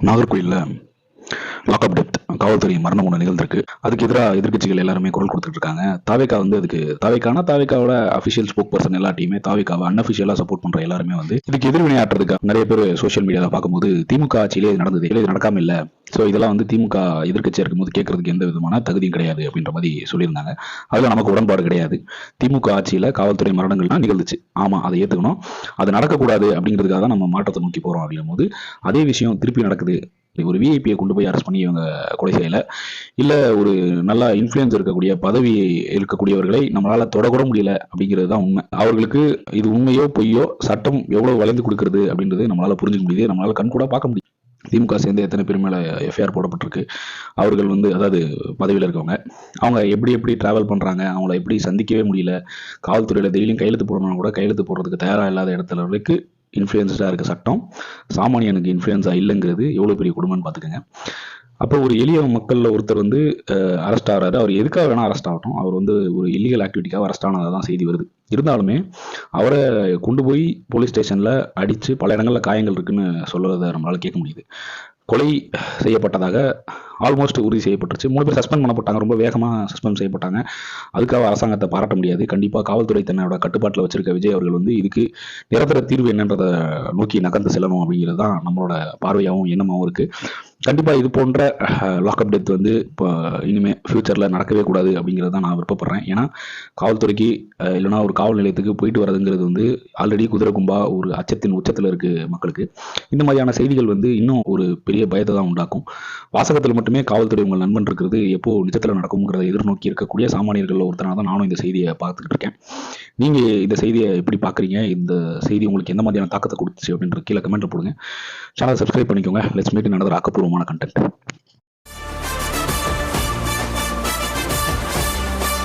நாகர்கோயில்ல lockup death காவல்துறை மரணம் ஒன்று நிகழ்ந்திருக்கு. அதுக்கு எதிராக எதிர்க்கட்சிகள் எல்லாருமே குரல் கொடுத்துட்டு இருக்காங்க. தாவேகா அதுக்கு தாவேகாவோட அஃபிஷியல் ஸ்போக் பர்சன் எல்லாத்தையுமே தாவேகாவை அன்அஃபிஷியலா சப்போர்ட் பண்ற எல்லாருமே இதுக்கு எதிர்வினையாற்றுறதுக்கு நிறைய பேர் சோசியல் மீடியாவில் பார்க்கும்போது திமுக ஆட்சியிலே நடந்தது, இது நடக்காம இல்லை. ஸோ இதெல்லாம் திமுக எதிர்க்கட்சியா இருக்கும்போது கேட்கறதுக்கு எந்த விதமான தகுதியும் கிடையாது அப்படின்ற மாதிரி சொல்லியிருந்தாங்க. அதில் நமக்கு உடன்பாடு கிடையாது. திமுக ஆட்சியில் காவல்துறை மரணங்கள்லாம் நிகழ்ந்துச்சு, ஆமா, அதை ஏற்றுக்கணும். அது நடக்கக்கூடாது அப்படிங்கிறதுக்காக தான் நம்ம மாற்றத்தை நோக்கி போறோம். அப்படிங்கும் போது அதே விஷயம் திருப்பி நடக்குது. ஒரு விஐபியை கொண்டு போய் அரெஸ்ட் பண்ணி இவங்க கொலை செய்யல, இல்ல ஒரு நல்ல இன்ஃப்ளூயன்ஸ் இருக்கக்கூடிய பதவி இருக்கக்கூடியவர்களை நம்மளால தொடக்கூட முடியல அப்படிங்கிறது தான் உண்மை. அவர்களுக்கு இது உண்மையோ பொய்யோ சட்டம் எவ்வளவு வளைந்து கொடுக்கிறது அப்படின்றது நம்மளால புரிஞ்சுக்க முடியுது, நம்மளால கண் கூட பார்க்க முடியும். திமுக சேர்ந்து எத்தனை பேர் மேல எஃப்ஐஆர் போடப்பட்டிருக்கு. அவர்கள் அதாவது பதவியில் இருக்கவங்க அவங்க எப்படி டிராவல் பண்றாங்க, அவங்கள எப்படி சந்திக்கவே முடியல, காவல்துறையில டெய்லியும் கையெழுத்து போடணும் கூட கையெழுத்து போடுறதுக்கு தயாரா இல்லாத இடத்துல வரைக்கும் இன்ஃப்ளூயன்ஸ்டாக இருக்க சட்டம் சாமானியனுக்கு இன்ஃப்ளூயன்ஸாக இல்லைங்கிறது எவ்வளோ பெரிய குடும்பம்னு பார்த்துக்கோங்க. அப்போ ஒரு எளிய மக்களில் ஒருத்தர் அரெஸ்ட் ஆகிறாரு. அவர் எதுக்காக வேணால் அரெஸ்ட் ஆகட்டும், அவர் ஒரு இல்லீகல் ஆக்டிவிட்டிக்காக அரெஸ்ட் ஆனதாக தான் செய்தி வருது. இருந்தாலுமே அவரை கொண்டு போய் போலீஸ் ஸ்டேஷனில் அடித்து பல இடங்களில் காயங்கள் இருக்குன்னு சொல்லுறதை நம்மளால் கேட்க முடியுது. கொலை செய்யப்பட்டதாக ஆல்மோஸ்ட் உறுதி செய்யப்பட்டுருச்சு. 3 பேர் சஸ்பெண்ட் பண்ணப்பட்டாங்க, ரொம்ப வேகமாக சஸ்பெண்ட் செய்யப்பட்டாங்க. அதுக்காக அரசாங்கத்தை பாராட்ட முடியாது. கண்டிப்பாக காவல்துறை தன்னோட கட்டுப்பாட்டில் வச்சிருக்க விஜய் அவர்கள் இதுக்கு நிரந்தர தீர்வு என்னன்றதை நோக்கி நகர்ந்து செல்லணும் அப்படிங்கிறது தான் நம்மளோட பார்வையாகவும் எண்ணமாகவும் இருக்குது. கண்டிப்பாக இது போன்ற லாக்அப் டெத் இப்போ இனிமேல் ஃபியூச்சரில் நடக்கவே கூடாது அப்படிங்கிறது தான் நான் விருப்பப்படுறேன். ஏன்னா காவல்துறைக்கு இல்லைனா ஒரு காவல் நிலையத்துக்கு போயிட்டு வரதுங்கிறது ஆல்ரெடி குதிரை கும்பா ஒரு அச்சத்தின் உச்சத்தில் இருக்குது மக்களுக்கு. இந்த மாதிரியான செய்திகள் இன்னும் ஒரு பெரிய பயத்தை தான் உண்டாக்கும். வாசகத்தில் மட்டுமே காவல்துறை உங்கள் நண்பன் இருக்கிறது எப்போ நிஜத்தில் நடக்கும்ங்கிறத எதிர்நோக்கி இருக்கக்கூடிய சாமானியர்கள் ஒருத்தனாக தான் நானும் இந்த செய்தியை பார்த்துக்கிட்டு இருக்கேன். நீங்கள் இந்த செய்தியை எப்படி பார்க்குறீங்க? இந்த செய்தி உங்களுக்கு எந்த மாதிரியான தாக்கத்தை கொடுத்துச்சு அப்படின்ற கீழே கமெண்ட் போடுங்க. சேனல் சப்ஸ்கிரைப் பண்ணிக்கோங்க. லெட்ஸ் மீட் இன் another ஆக்கப்பூர்வமான கண்டென்ட்.